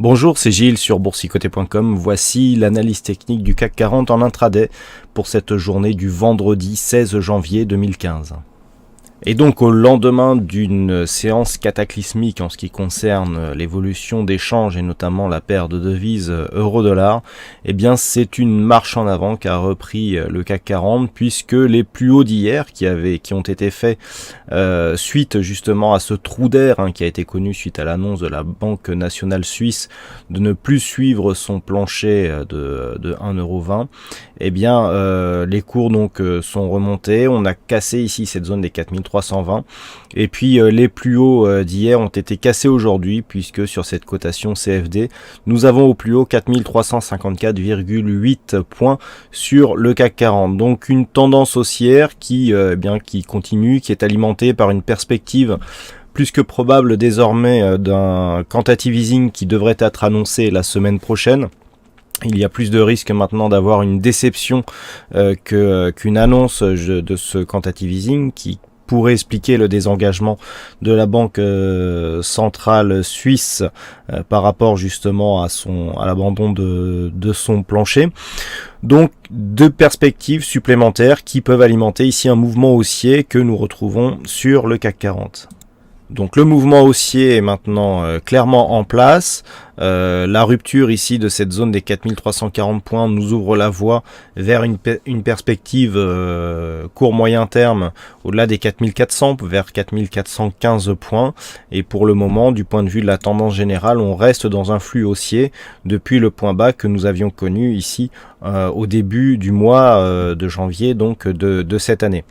Bonjour, c'est Gilles sur boursicoté.com. Voici l'analyse technique du CAC 40 en intraday pour cette journée du vendredi 16 janvier 2015. Et donc au lendemain d'une séance cataclysmique en ce qui concerne l'évolution des changes et notamment la paire de devises euro-dollar, eh bien c'est une marche en avant qu'a repris le CAC 40 puisque les plus hauts d'hier qui ont été faits suite justement à ce trou d'air qui a été connu suite à l'annonce de la Banque nationale suisse de ne plus suivre son plancher de 1,20€, eh bien les cours donc sont remontés. On a cassé ici cette zone des 4320 et puis les plus hauts d'hier ont été cassés aujourd'hui puisque sur cette cotation CFD nous avons au plus haut 4354,8 points sur le CAC 40. Donc une tendance haussière qui continue, qui est alimentée par une perspective plus que probable désormais d'un quantitative easing qui devrait être annoncé la semaine prochaine. Il y a plus de risques maintenant d'avoir une déception qu'une annonce de ce quantitative easing qui pourrait expliquer le désengagement de la Banque centrale suisse par rapport justement à l'abandon de son plancher. Donc deux perspectives supplémentaires qui peuvent alimenter ici un mouvement haussier que nous retrouvons sur le CAC 40. Donc le mouvement haussier est maintenant clairement en place. La rupture ici de cette zone des 4340 points nous ouvre la voie vers une perspective court moyen terme au-delà des 4400 vers 4415 points. Et pour le moment, du point de vue de la tendance générale, on reste dans un flux haussier depuis le point bas que nous avions connu ici au début du mois de janvier donc de cette année.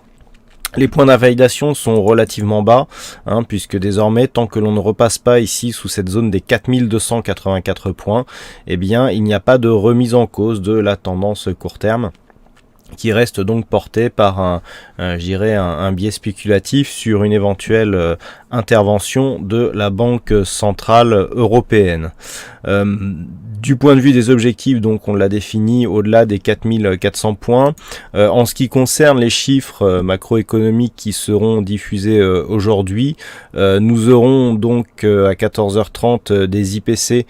Les points d'invalidation sont relativement bas, puisque désormais, tant que l'on ne repasse pas ici sous cette zone des 4284 points, eh bien, il n'y a pas de remise en cause de la tendance court terme, qui reste donc porté par un biais spéculatif sur une éventuelle intervention de la Banque centrale européenne. Du point de vue des objectifs, donc on l'a défini au-delà des 4400 points. En ce qui concerne les chiffres macroéconomiques qui seront diffusés aujourd'hui, nous aurons donc à 14h30 des IPC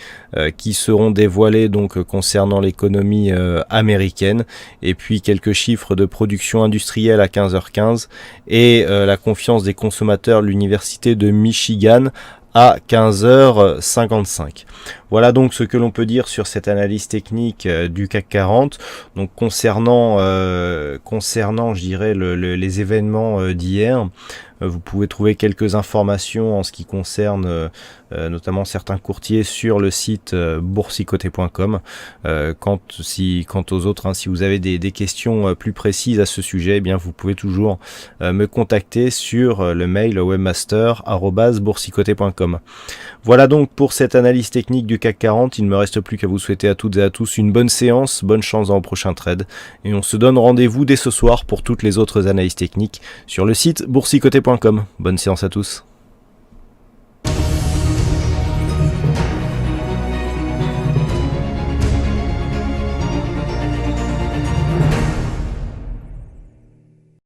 qui seront dévoilés donc concernant l'économie américaine, et puis quelques chiffres de production industrielle à 15h15 et la confiance des consommateurs de l'université de Michigan à 15h55. Voilà donc ce que l'on peut dire sur cette analyse technique du CAC 40. Donc concernant je dirais les événements d'hier, vous pouvez trouver quelques informations en ce qui concerne notamment certains courtiers sur le site boursicoté.com. Quant aux autres, si vous avez des questions plus précises à ce sujet, eh bien vous pouvez toujours me contacter sur le mail webmaster@boursicoté.com. Voilà donc pour cette analyse technique du CAC 40. Il ne me reste plus qu'à vous souhaiter à toutes et à tous une bonne séance, bonne chance dans le prochain trade, et on se donne rendez-vous dès ce soir pour toutes les autres analyses techniques sur le site boursicoté.com. Bonne séance à tous.